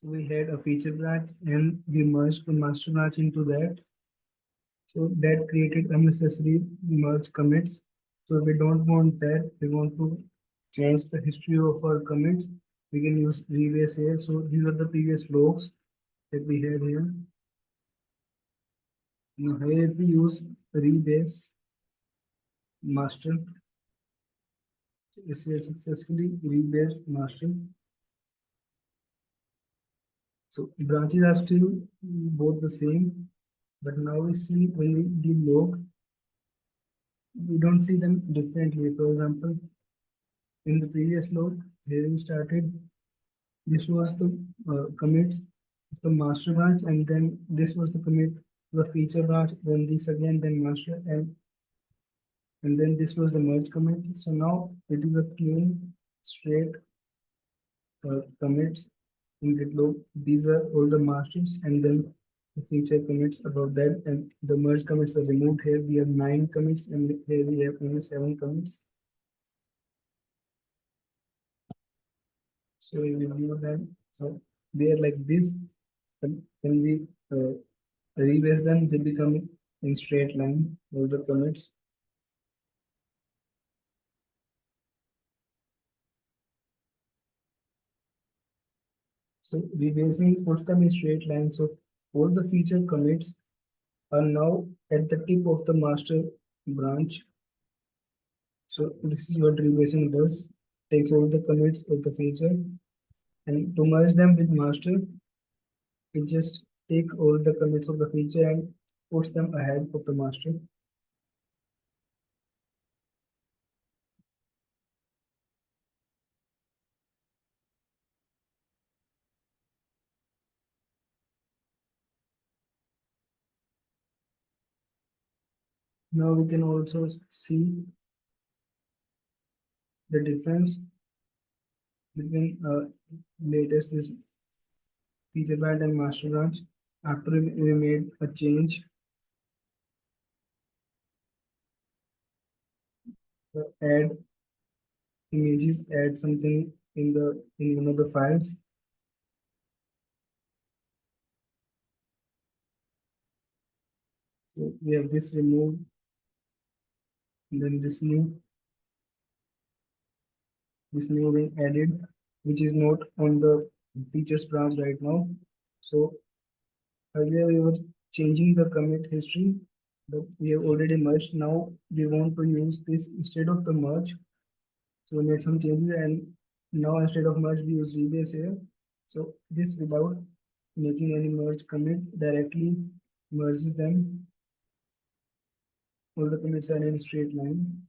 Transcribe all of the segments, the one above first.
So we had a feature branch and we merged the master branch into that. So that created unnecessary merge commits. So we don't want that. We want to change the history of our commits. We can use rebase here. So these are the previous logs that we had here. Now here if we use rebase master, this is successfully rebase master. So branches are still both the same, but now we see when we do log, we don't see them differently. For example, in the previous log, here we started, this was the commits of the master branch, and then this was the commit the feature branch, then this again, then master, and then this was the merge commit. So now it is a clean, straight commits in git log. These are all the masters, and then the feature commits above that, and the merge commits are removed. Here we have 9 commits, and here we have only 7 commits. So we will view them. So they are like this. When we rebase them, they become in straight line, all the commits. So rebasing puts them in straight line. So all the feature commits are now at the tip of the master branch. So this is what rebasing does. Takes all the commits of the feature, and to merge them with master, it just takes all the commits of the feature and puts them ahead of the master. Now we can also see the difference between latest is feature branch and master branch. After we made a change, add images, add something in one of the files. So we have this removed, and then this new thing added, which is not on the features branch right now. So earlier we were changing the commit history, but we have already merged. Now we want to use this instead of the merge. So we made some changes, and now instead of merge we use rebase here. So this without making any merge commit directly merges them. All the commits are in a straight line.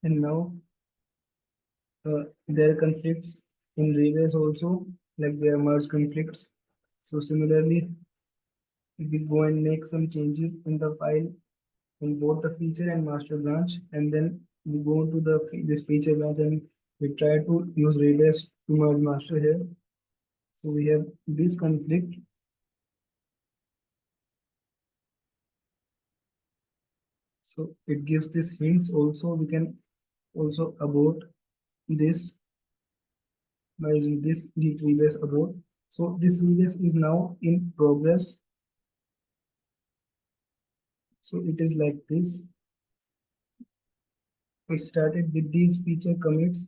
And now there are conflicts in rebase also, like there are merge conflicts. So similarly, if we go and make some changes in the file in both the feature and master branch, and then we go to this feature branch and we try to use rebase to merge master here. So we have this conflict. So it gives this hints also. We can also abort this by using this git rebase abort. So this rebase is now in progress. So it is like this. It started with these feature commits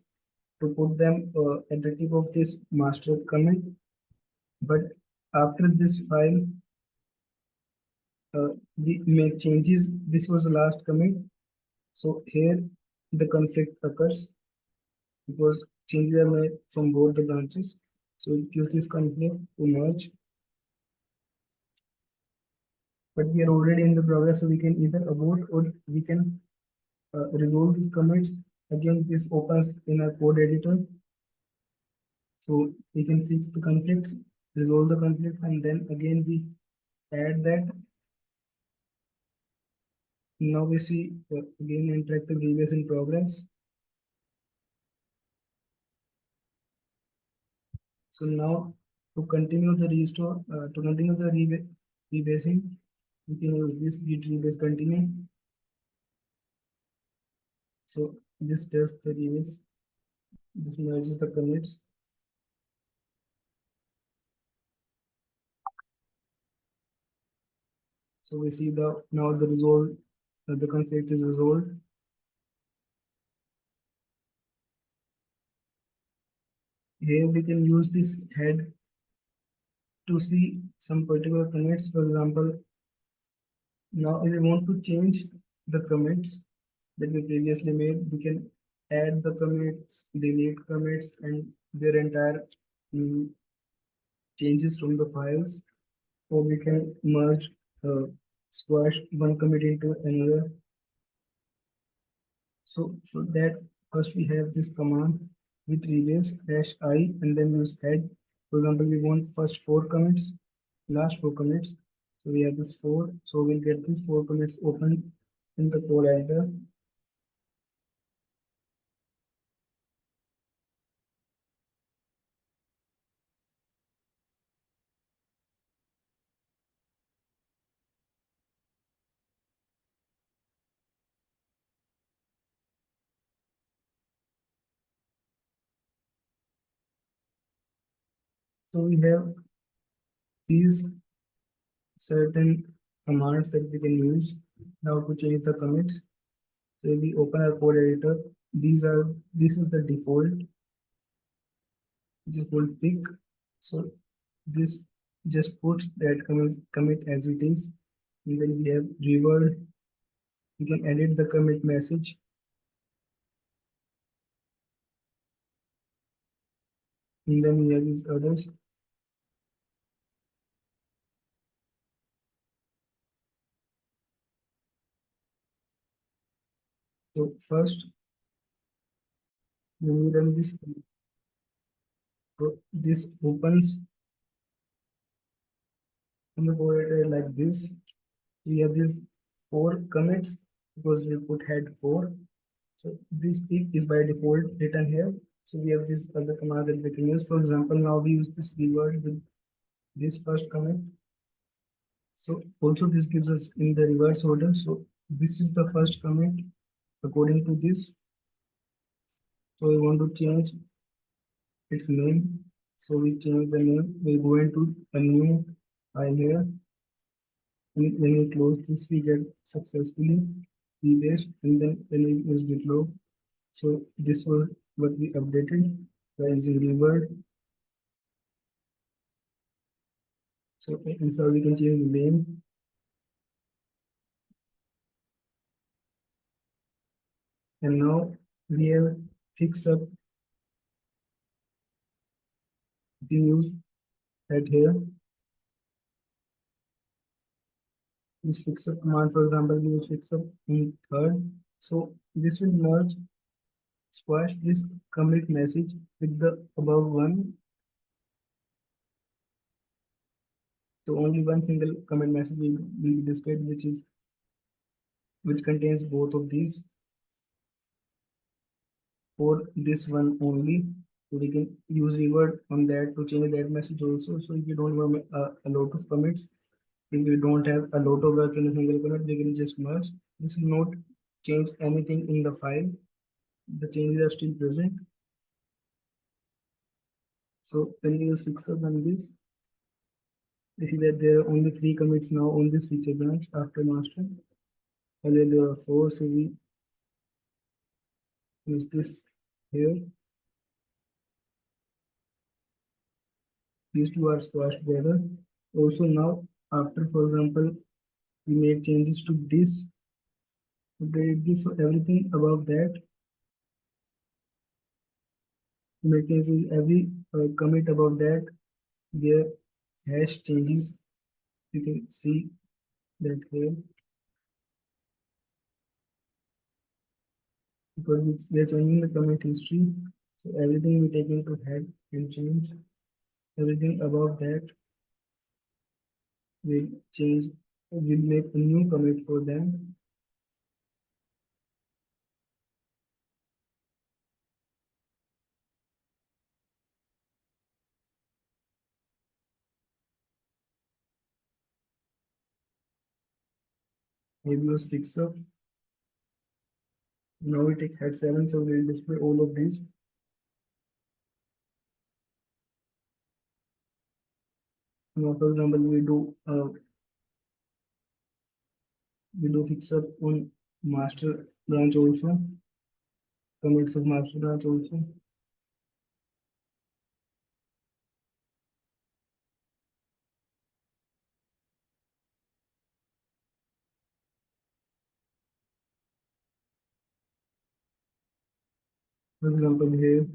to put them at the tip of this master commit. But after this file, we make changes. This was the last commit. So here the conflict occurs because changes are made from both the branches. So it gives this conflict to merge. But we are already in the progress, so we can either abort or we can resolve these commits. Again, this opens in a code editor. So we can fix the conflicts, resolve the conflict, and then again we add that. Now we see again interactive reviews in progress. So now to continue the restore, to continue the rebasing, we can use this git rebase continue. So this does the rebase. This merges the commits. So we see the now the resolve, the conflict is resolved. Here we can use this head to see some particular commits. For example, now if we want to change the commits that we previously made, we can add the commits, delete commits, and their entire mm, changes from the files, or we can merge, squash one commit into another. So for that, first we have this command with rebase -I and then use head. For example, we want first four commits, last four commits. So we have this four. So we'll get these four commits open in the code editor. So we have these certain commands that we can use now to change the commits. So if we open our code editor, this is the default, which is called pick. So this just puts that commit as it is. And then we have reword. We can edit the commit message. And then we have these others. So first, when we run this, so this opens in the code editor like this. We have these four commits because we put head four. So this peak is by default written here. So we have this other command that we can use. For example, now we use this reword with this first commit. So also this gives us in the reverse order. So this is the first commit according to this. So we want to change its name. So we change the name. We go into a new file here. And when we close this, we get successfully rebased. And then when we use git log, so this was what we updated by using reword. So inside we can change the name. And now we have fix up the use that here. This fix up command, for example, we use fix up in third. So this will merge, squash this commit message with the above one. So only one single commit message will be displayed, which contains both of these for this one only. So we can use reword on that to change that message also. So if you don't want a lot of commits, if we don't have a lot of work in a single commit, we can just merge. This will not change anything in the file. The changes are still present. So when you use fix up on this, you see that there are only three commits now on this feature branch after master. Earlier there were four, so we use this here. These two are squashed together. Also now, after for example, we made changes to this, updated this, so everything above that, make changes every commit above that, their hash changes. You can see that here because we are changing the commit history. So everything we take into head and change. Everything above that will change, will make a new commit for them. Maybe was fix up. Now we take head 7, so we'll display all of these. Now, for example, we do fix up on master branch also, commits of master branch also. For example, here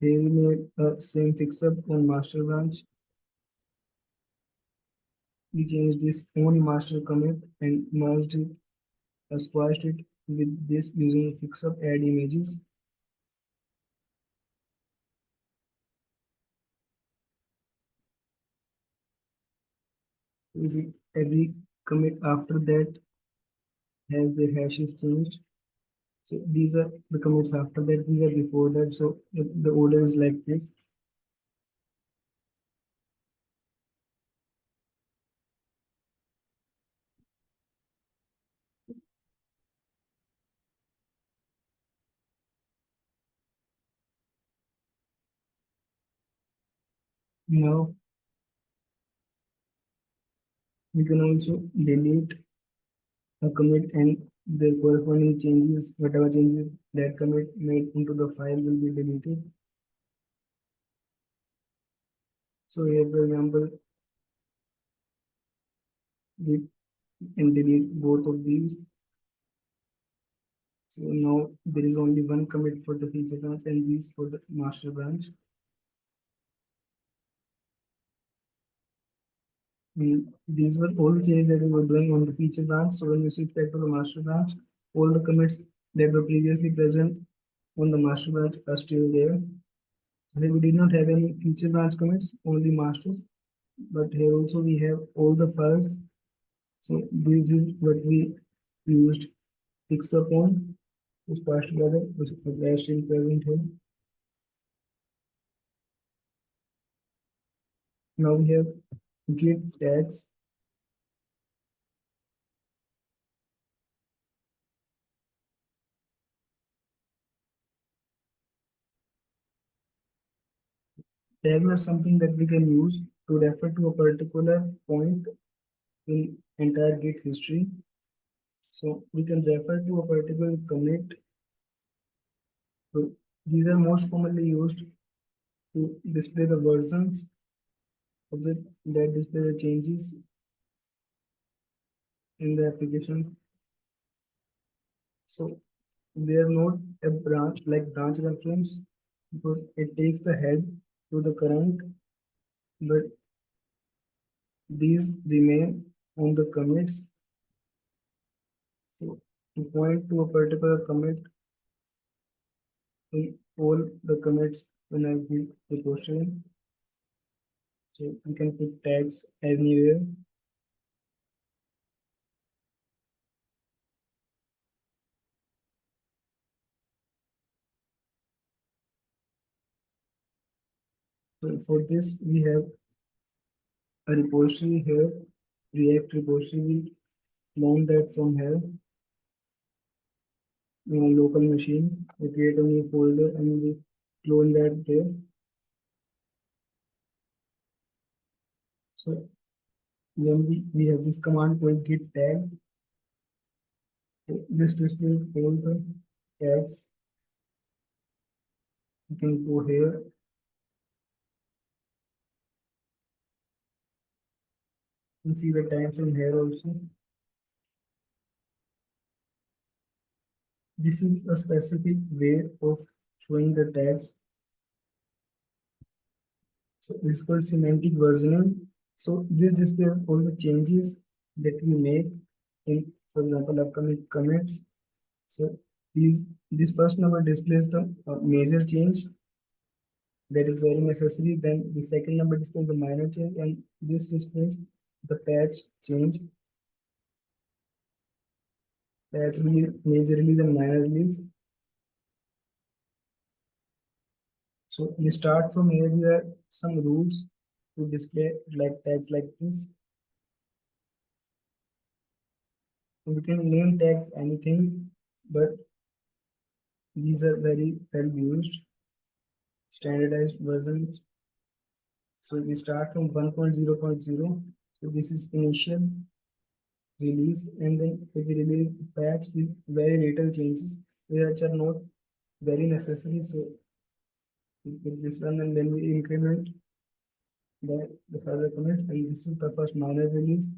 we made a same fix up on master branch. We changed this on master commit and merged it, squashed it with this using fix up add images. Using every commit after that has their hashes changed. So these are the commits after that, these are before that. So the order is like this. Now we can also delete a commit and the corresponding changes, whatever changes that commit made into the file will be deleted. So here, for example, we can delete both of these. So now there is only one commit for the feature branch and these for the master branch. These were all the changes that we were doing on the feature branch. So when you switch back to the master branch, all the commits that were previously present on the master branch are still there. Here we did not have any feature branch commits, only masters. But here also we have all the files. So this is what we used fix up on to squash together, which are still present here. Now we have git tags. Tags are something that we can use to refer to a particular point in entire Git history. So we can refer to a particular commit. So these are most commonly used to display the versions of the that display the changes in the application. So they are not a branch like branch reference because it takes the head to the current, but these remain on the commits. So to point to a particular commit in all the commits in a Git repository. So you can put tags anywhere. So for this, we have a repository here, React repository. We mount that from here in a local machine. We create a new folder and we clone that there. So when we have this command called git tag, so this displays all the tags. You can go here and see the tags from here also. This is a specific way of showing the tags. So this is called semantic versioning. So this displays all the changes that we make in, for example, upcoming commits So these this first number displays the major change that is very necessary. Then the second number displays the minor change, and this displays the patch change, patch release, major release, and minor release. So we start from here. There are some rules to display like tags like this. We can name tags anything, but these are very well used, standardized versions. So we start from 1.0.0. So this is initial release, and then if we release patch with very little changes, which are not very necessary. So with this one, and then we increment the further commits, and this is the first minor release.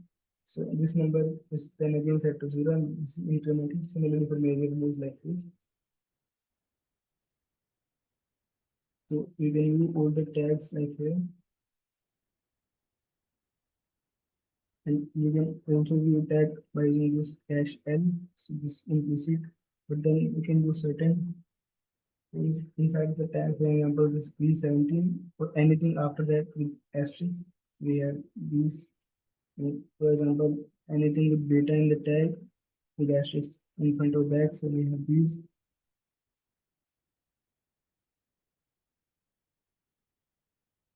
So this number is then again set to 0, and this is incremented. Similarly for major release like this. So we can use all the tags like here, and you can also view tag by using this hash L. So this implicit, but then we can use certain things inside the tag. For example, this B17 or anything after that with asterisk. We have these. For example, anything with beta in the tag with asterisk in front or back. So we have these.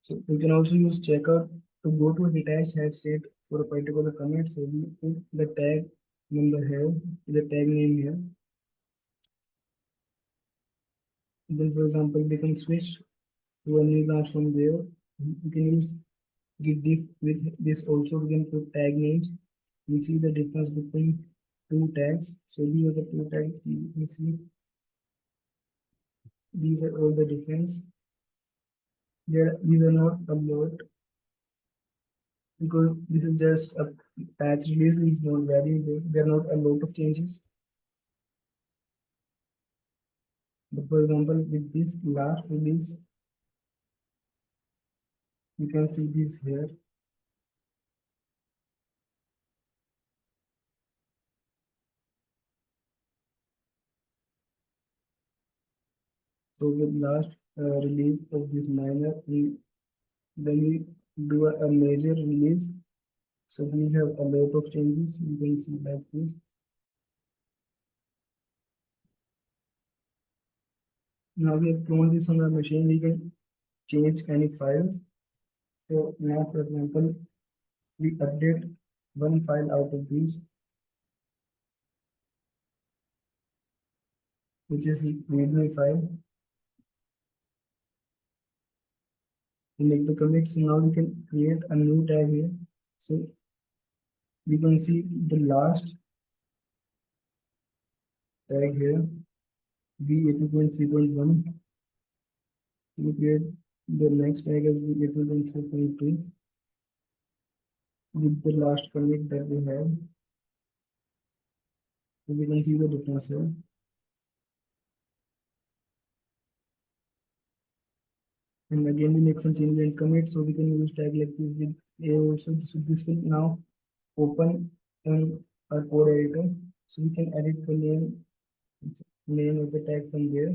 So we can also use checkout to go to a detached head state for a particular commit. So we put the tag number here, the tag name here. Then, for example, we can switch to a new branch from there. We can use git diff with this also. We can put tag names. We see the difference between two tags. So these are the two tags. You can see these are all the difference. These are not a lot because this is just a patch release. Is not very big. There are not a lot of changes. But for example, with this last release, you can see this here. So with last release of this minor, then we do a major release. So these have a lot of changes. You can see like this. Now we have cloned this on our machine. We can change any files. So now, for example, we update one file out of these, which is the readme file. We make the commit. So now we can create a new tag here. So we can see the last tag here, B82.3.1. We create the next tag as B82.3.2 with the last commit that we have. So we can see the difference here. And again, we make some changes and commit. So we can use tag like this with A also. So this will now open in our code editor. So we can edit the name of the tag from there.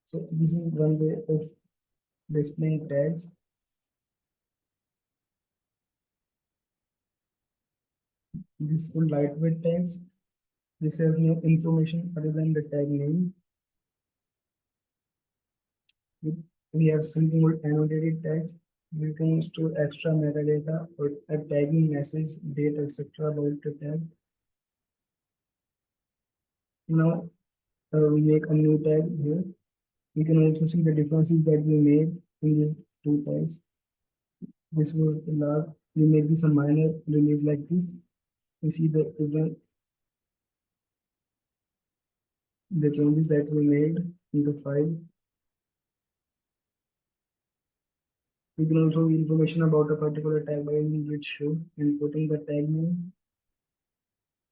So this is one way of displaying tags. This is called lightweight tags. This has no information other than the tag name. We have something called annotated tags. We can store extra metadata or a tagging message, date, etc. about the tag. Now we make a new tag here. We can also see the differences that we made in these two tags. This was the last. We make this a minor release like this. We see the changes that we made in the file. We can also information about a particular tag by using git show and putting the tag name.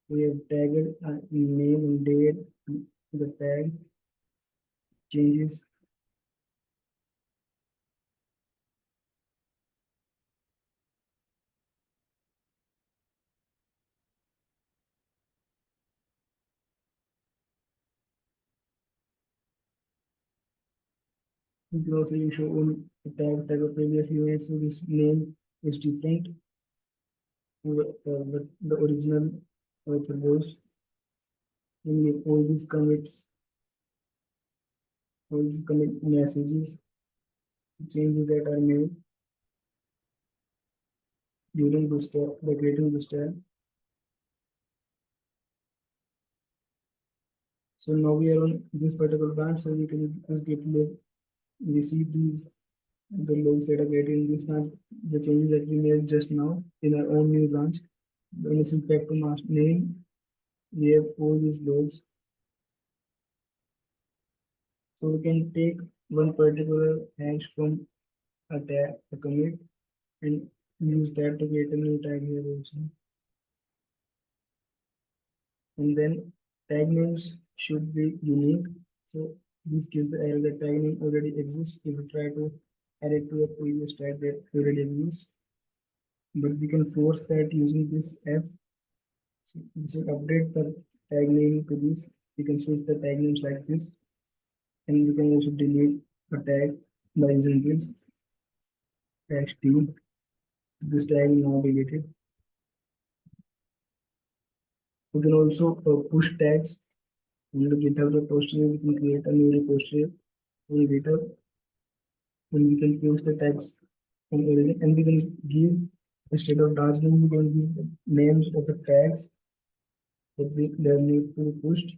We have tagged name and date, the tag changes. You can also use your own tag that were previously made, so this name is different what the original author was. And all these commit messages, changes that are made during this step, by creating this tab. So now we are on this particular branch, so we can just get look. We see these the logs that are created in this branch, the changes that we made just now in our own new branch. When it's back to master name, we have all these logs. So we can take one particular hash from a tag, a commit, and use that to create a new tag here also. And then tag names should be unique. So this gives the error that tag name already exists if we try to add it to a previous tag that already exists. But we can force that using this F. So this will update the tag name to this. We can switch the tag names like this, and we can also delete a tag by using this dash T. This tag is now deleted. We can also push tags in the GitHub repository. We can create a new repository in GitHub, and we can use the tags from origin, and we can give instead of branch name, we can give the names of the tags that need to be pushed.